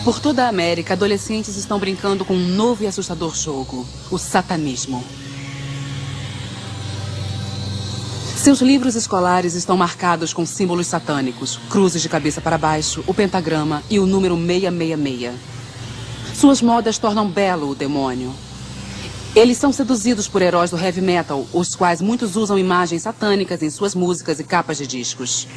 Por toda a América, adolescentes estão brincando com um novo e assustador jogo, o satanismo. Seus livros escolares estão marcados com símbolos satânicos, cruzes de cabeça para baixo, o pentagrama e o número 666. Suas modas tornam belo o demônio. Eles são seduzidos por heróis do heavy metal, os quais muitos usam imagens satânicas em suas músicas e capas de discos.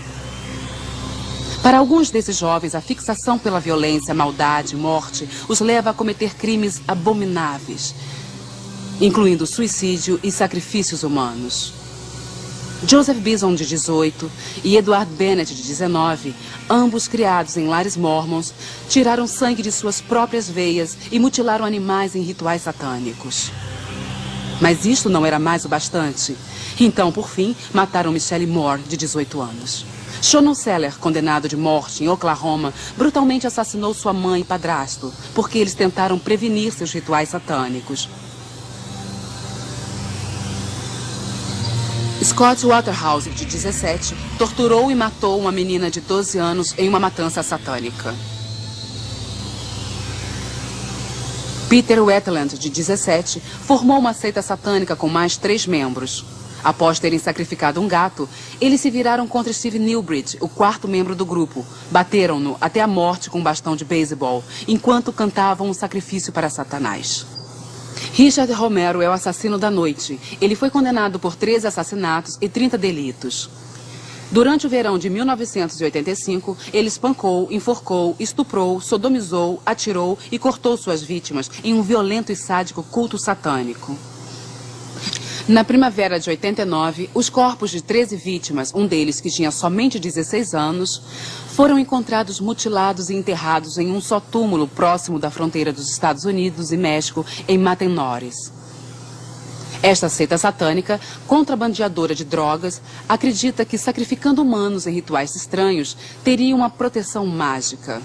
Para alguns desses jovens, a fixação pela violência, maldade, morte os leva a cometer crimes abomináveis, incluindo suicídio e sacrifícios humanos. Joseph Bison, de 18, e Edward Bennett, de 19, ambos criados em lares mormons, tiraram sangue de suas próprias veias e mutilaram animais em rituais satânicos. Mas isto não era mais o bastante. Então, por fim, mataram Michelle Moore, de 18 anos. Shannon Seller, condenado de morte em Oklahoma, brutalmente assassinou sua mãe e padrasto, porque eles tentaram prevenir seus rituais satânicos. Scott Waterhouse, de 17, torturou e matou uma menina de 12 anos em uma matança satânica. Peter Wetland, de 17, formou uma seita satânica com mais 3 membros. Após terem sacrificado um gato, eles se viraram contra Steve Newbridge, o 4º membro do grupo. Bateram-no até a morte com um bastão de beisebol, enquanto cantavam um sacrifício para Satanás. Richard Romero é o assassino da noite. Ele foi condenado por 13 assassinatos e 30 delitos. Durante o verão de 1985, ele espancou, enforcou, estuprou, sodomizou, atirou e cortou suas vítimas em um violento e sádico culto satânico. Na primavera de 89, os corpos de 13 vítimas, um deles que tinha somente 16 anos, foram encontrados mutilados e enterrados em um só túmulo próximo da fronteira dos Estados Unidos e México, em Matamoros. Esta seita satânica, contrabandeadora de drogas, acredita que sacrificando humanos em rituais estranhos, teria uma proteção mágica.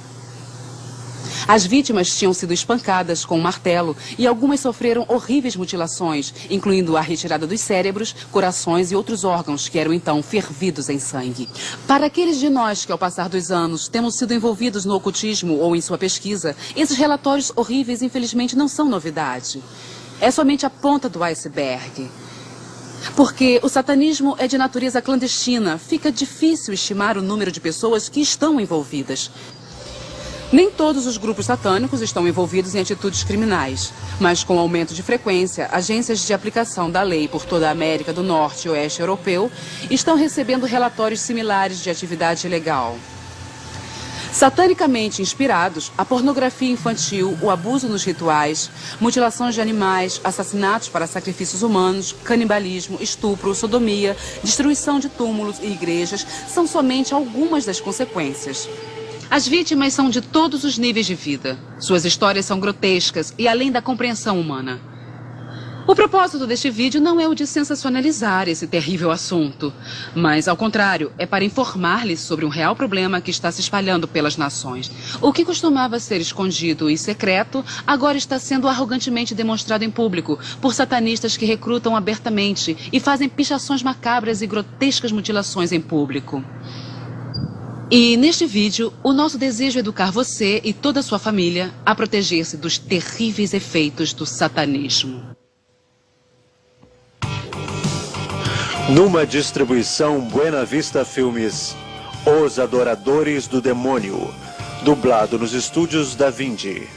As vítimas tinham sido espancadas com um martelo e algumas sofreram horríveis mutilações, incluindo a retirada dos cérebros, corações e outros órgãos que eram então fervidos em sangue. Para aqueles de nós que, ao passar dos anos, temos sido envolvidos no ocultismo ou em sua pesquisa, esses relatórios horríveis, infelizmente, não são novidade. É somente a ponta do iceberg. Porque o satanismo é de natureza clandestina, fica difícil estimar o número de pessoas que estão envolvidas. Nem todos os grupos satânicos estão envolvidos em atitudes criminais, mas com aumento de frequência, agências de aplicação da lei por toda a América do Norte e Oeste Europeu estão recebendo relatórios similares de atividade ilegal. Satanicamente inspirados, a pornografia infantil, o abuso nos rituais, mutilações de animais, assassinatos para sacrifícios humanos, canibalismo, estupro, sodomia, destruição de túmulos e igrejas são somente algumas das consequências. As vítimas são de todos os níveis de vida. Suas histórias são grotescas e além da compreensão humana. O propósito deste vídeo não é o de sensacionalizar esse terrível assunto, mas, ao contrário, é para informar-lhes sobre um real problema que está se espalhando pelas nações. O que costumava ser escondido e secreto, agora está sendo arrogantemente demonstrado em público por satanistas que recrutam abertamente e fazem pichações macabras e grotescas mutilações em público. E, neste vídeo, o nosso desejo é educar você e toda a sua família a proteger-se dos terríveis efeitos do satanismo. Numa distribuição Buena Vista Filmes, Os Adoradores do Demônio, dublado nos estúdios Da Vinci.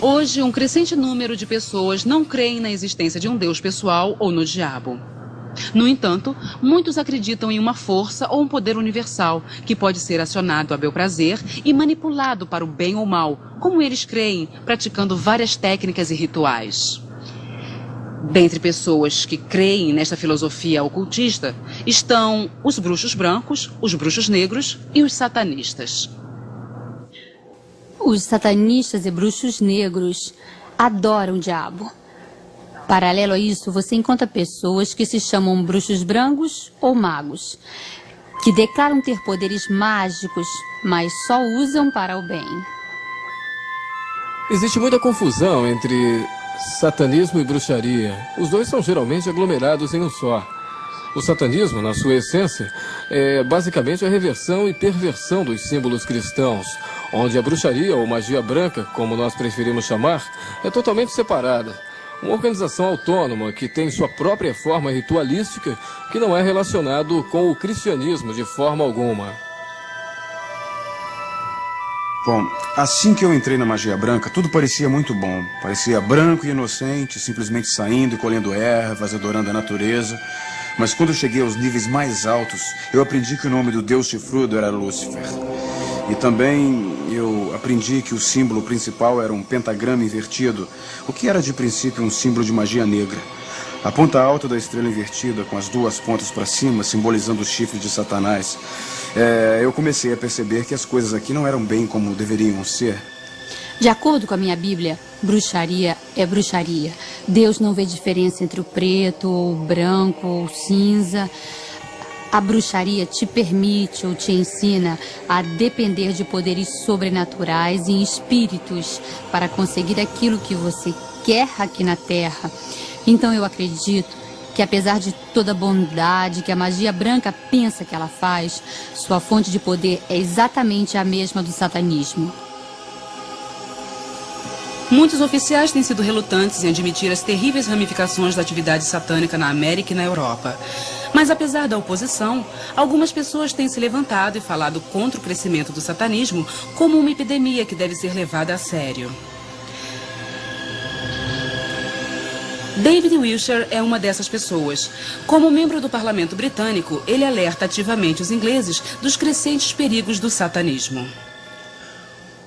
Hoje, um crescente número de pessoas não creem na existência de um Deus pessoal ou no diabo. No entanto, muitos acreditam em uma força ou um poder universal que pode ser acionado a bel prazer e manipulado para o bem ou mal, como eles creem, praticando várias técnicas e rituais. Dentre pessoas que creem nesta filosofia ocultista estão os bruxos brancos, os bruxos negros e os satanistas. Os satanistas e bruxos negros adoram o diabo. Paralelo a isso, você encontra pessoas que se chamam bruxos brancos ou magos, que declaram ter poderes mágicos, mas só usam para o bem. Existe muita confusão entre satanismo e bruxaria. Os dois são geralmente aglomerados em um só. O satanismo, na sua essência, é basicamente a reversão e perversão dos símbolos cristãos, onde a bruxaria ou magia branca, como nós preferimos chamar, é totalmente separada. Uma organização autônoma que tem sua própria forma ritualística que não é relacionado com o cristianismo de forma alguma. Bom, assim que eu entrei na magia branca, tudo parecia muito bom. Parecia branco e inocente, simplesmente saindo e colhendo ervas, adorando a natureza. Mas quando eu cheguei aos níveis mais altos, eu aprendi que o nome do deus chifrudo era Lúcifer. E também eu aprendi que o símbolo principal era um pentagrama invertido, o que era de princípio um símbolo de magia negra. A ponta alta da estrela invertida, com as duas pontas para cima, simbolizando os chifres de Satanás. Eu comecei a perceber que as coisas aqui não eram bem como deveriam ser. De acordo com a minha Bíblia, bruxaria é bruxaria. Deus não vê diferença entre o preto, o branco ou o cinza. A bruxaria te permite ou te ensina a depender de poderes sobrenaturais e espíritos para conseguir aquilo que você quer aqui na Terra. Então eu acredito que apesar de toda a bondade que a magia branca pensa que ela faz, sua fonte de poder é exatamente a mesma do satanismo. Muitos oficiais têm sido relutantes em admitir as terríveis ramificações da atividade satânica na América e na Europa. Mas apesar da oposição, algumas pessoas têm se levantado e falado contra o crescimento do satanismo como uma epidemia que deve ser levada a sério. David Wilshire é uma dessas pessoas. Como membro do parlamento britânico, ele alerta ativamente os ingleses dos crescentes perigos do satanismo.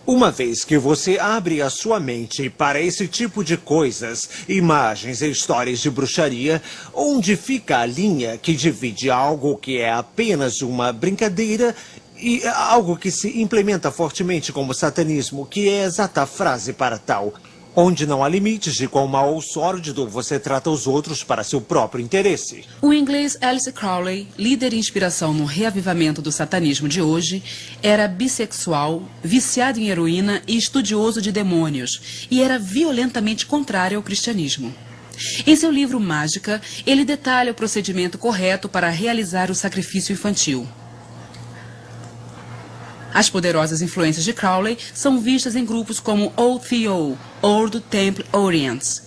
Uma vez que você abre a sua mente para esse tipo de coisas, imagens e histórias de bruxaria, onde fica a linha que divide algo que é apenas uma brincadeira e algo que se implementa fortemente como satanismo, que é a exata frase para tal, onde não há limites de quão mal ou sórdido você trata os outros para seu próprio interesse. O inglês Alistair Crowley, líder e inspiração no reavivamento do satanismo de hoje, era bissexual, viciado em heroína e estudioso de demônios, e era violentamente contrário ao cristianismo. Em seu livro Mágica, ele detalha o procedimento correto para realizar o sacrifício infantil. As poderosas influências de Crowley são vistas em grupos como OTO, Ordo Temple Orients,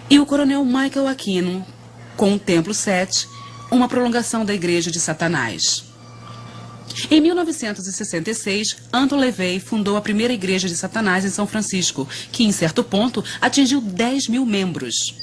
e o coronel Michael Aquino, com o Templo 7, uma prolongação da Igreja de Satanás. Em 1966, Anton LaVey fundou a primeira Igreja de Satanás em São Francisco, que, em certo ponto, atingiu 10 mil membros.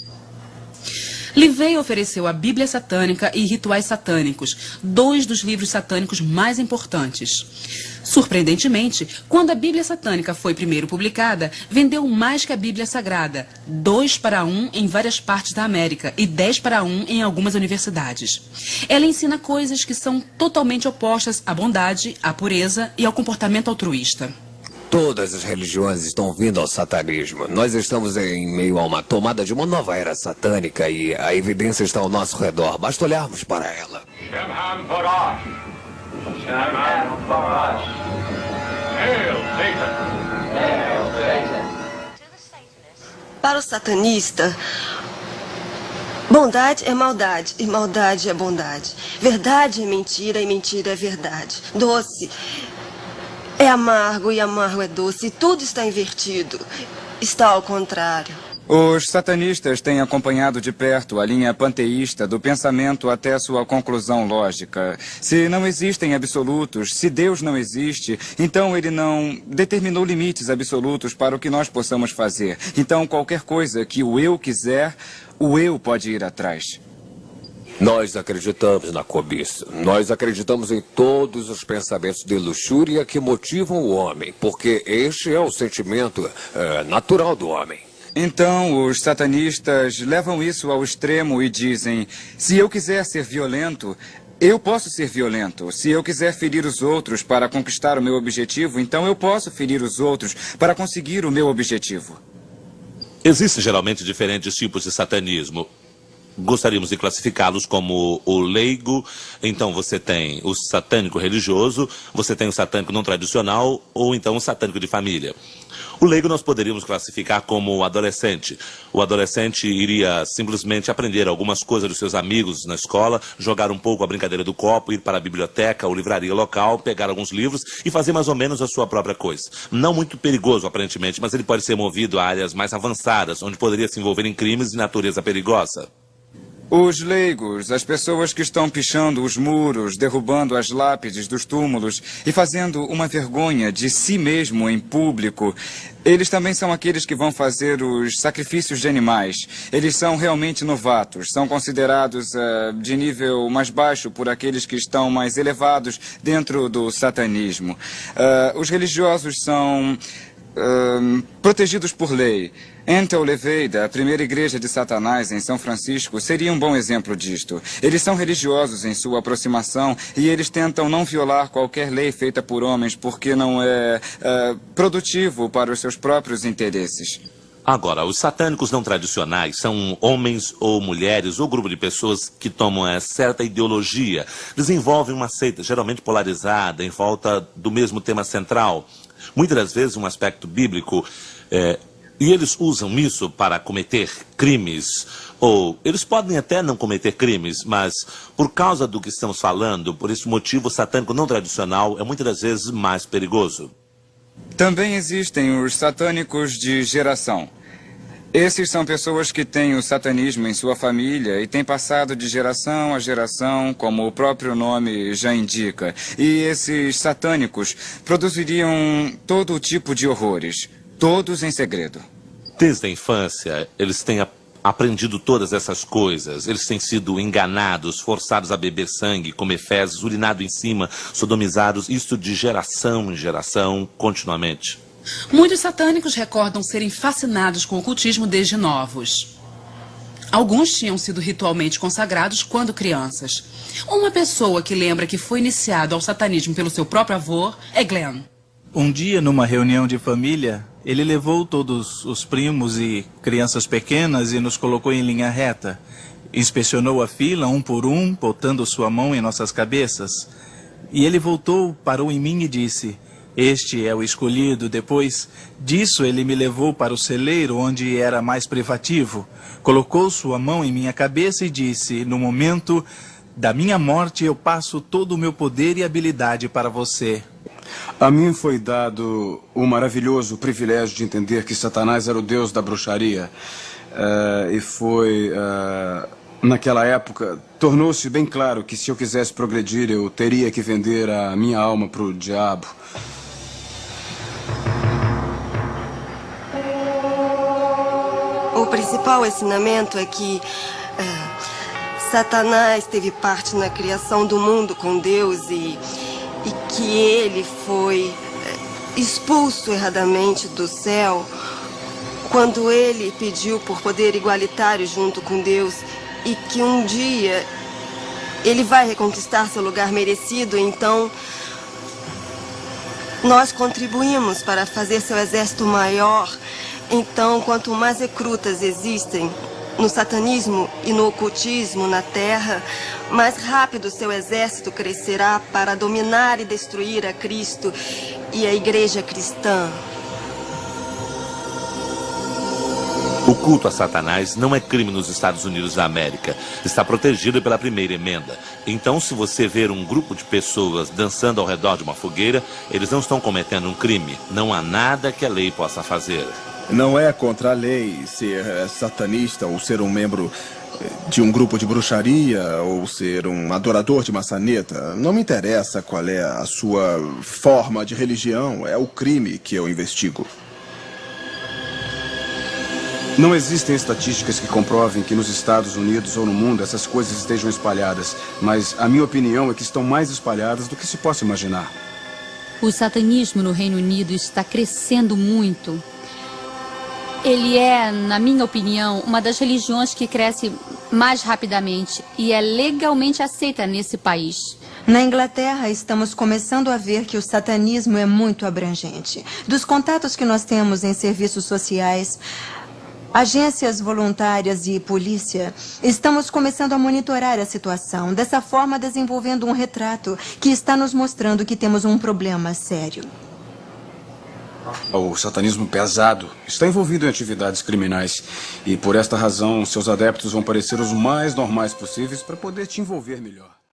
LaVey ofereceu a Bíblia Satânica e Rituais Satânicos, 2 dos livros satânicos mais importantes. Surpreendentemente, quando a Bíblia Satânica foi primeiro publicada, vendeu mais que a Bíblia Sagrada, 2-1 em várias partes da América e 10-1 em algumas universidades. Ela ensina coisas que são totalmente opostas à bondade, à pureza e ao comportamento altruísta. Todas as religiões estão vindo ao satanismo. Nós estamos em meio a uma tomada de uma nova era satânica e a evidência está ao nosso redor. Basta olharmos para ela. Para o satanista, bondade é maldade e maldade é bondade. Verdade é mentira e mentira é verdade. Doce é amargo e amargo é doce. Tudo está invertido. Está ao contrário. Os satanistas têm acompanhado de perto a linha panteísta do pensamento até sua conclusão lógica. Se não existem absolutos, se Deus não existe, então ele não determinou limites absolutos para o que nós possamos fazer. Então qualquer coisa que o eu quiser, o eu pode ir atrás. Nós acreditamos na cobiça. Nós acreditamos em todos os pensamentos de luxúria que motivam o homem, porque este é o sentimento natural do homem. Então, os satanistas levam isso ao extremo e dizem: se eu quiser ser violento, eu posso ser violento. Se eu quiser ferir os outros para conquistar o meu objetivo, então eu posso ferir os outros para conseguir o meu objetivo. Existem geralmente diferentes tipos de satanismo. Gostaríamos de classificá-los como o leigo. Então você tem o satânico religioso, você tem o satânico não tradicional ou então o satânico de família. O leigo nós poderíamos classificar como adolescente. O adolescente iria simplesmente aprender algumas coisas dos seus amigos na escola, jogar um pouco a brincadeira do copo, ir para a biblioteca ou livraria local, pegar alguns livros e fazer mais ou menos a sua própria coisa. Não muito perigoso, aparentemente, mas ele pode ser movido a áreas mais avançadas, onde poderia se envolver em crimes de natureza perigosa. Os leigos, as pessoas que estão pichando os muros, derrubando as lápides dos túmulos e fazendo uma vergonha de si mesmo em público, eles também são aqueles que vão fazer os sacrifícios de animais. Eles são realmente novatos, são considerados de nível mais baixo por aqueles que estão mais elevados dentro do satanismo. Os religiosos são protegidos por lei. Entel Levey, da primeira igreja de Satanás em São Francisco, seria um bom exemplo disto. Eles são religiosos em sua aproximação e eles tentam não violar qualquer lei feita por homens porque não é produtivo para os seus próprios interesses. Agora, os satânicos não tradicionais são homens ou mulheres ou grupo de pessoas que tomam certa ideologia, desenvolvem uma seita geralmente polarizada em volta do mesmo tema central. Muitas das vezes um aspecto bíblico, e eles usam isso para cometer crimes, ou eles podem até não cometer crimes, mas por causa do que estamos falando, por esse motivo, o satânico não tradicional é muitas das vezes mais perigoso. Também existem os satânicos de geração. Esses são pessoas que têm o satanismo em sua família e têm passado de geração a geração, como o próprio nome já indica. E esses satânicos produziriam todo tipo de horrores, todos em segredo. Desde a infância, eles têm aprendido todas essas coisas. Eles têm sido enganados, forçados a beber sangue, comer fezes, urinado em cima, sodomizados, isto de geração em geração, continuamente. Muitos satânicos recordam serem fascinados com o ocultismo desde novos. Alguns tinham sido ritualmente consagrados quando crianças. Uma pessoa que lembra que foi iniciado ao satanismo pelo seu próprio avô é Glenn. Um dia, numa reunião de família, ele levou todos os primos e crianças pequenas e nos colocou em linha reta. Inspecionou a fila, um por um, botando sua mão em nossas cabeças. E ele voltou, parou em mim e disse: "Este é o escolhido." Depois disso, ele me levou para o celeiro, onde era mais privativo. Colocou sua mão em minha cabeça e disse: "No momento da minha morte, eu passo todo o meu poder e habilidade para você." A mim foi dado o maravilhoso privilégio de entender que Satanás era o deus da bruxaria. Naquela época, tornou-se bem claro que se eu quisesse progredir, eu teria que vender a minha alma para o diabo. O principal ensinamento é que Satanás teve parte na criação do mundo com Deus e que ele foi expulso erradamente do céu quando ele pediu por poder igualitário junto com Deus e que um dia ele vai reconquistar seu lugar merecido. Então nós contribuímos para fazer seu exército maior. Então, quanto mais recrutas existem no satanismo e no ocultismo na Terra, mais rápido seu exército crescerá para dominar e destruir a Cristo e a Igreja cristã. O culto a Satanás não é crime nos Estados Unidos da América. Está protegido pela primeira emenda. Então, se você ver um grupo de pessoas dançando ao redor de uma fogueira, eles não estão cometendo um crime. Não há nada que a lei possa fazer. Não é contra a lei ser satanista ou ser um membro de um grupo de bruxaria ou ser um adorador de maçaneta. Não me interessa qual é a sua forma de religião, é o crime que eu investigo. Não existem estatísticas que comprovem que nos Estados Unidos ou no mundo essas coisas estejam espalhadas, mas a minha opinião é que estão mais espalhadas do que se possa imaginar. O satanismo no Reino Unido está crescendo muito. Ele é, na minha opinião, uma das religiões que cresce mais rapidamente e é legalmente aceita nesse país. Na Inglaterra, estamos começando a ver que o satanismo é muito abrangente. Dos contatos que nós temos em serviços sociais, agências voluntárias e polícia, estamos começando a monitorar a situação, dessa forma desenvolvendo um retrato que está nos mostrando que temos um problema sério. O satanismo pesado está envolvido em atividades criminais e, por esta razão, seus adeptos vão parecer os mais normais possíveis para poder te envolver melhor.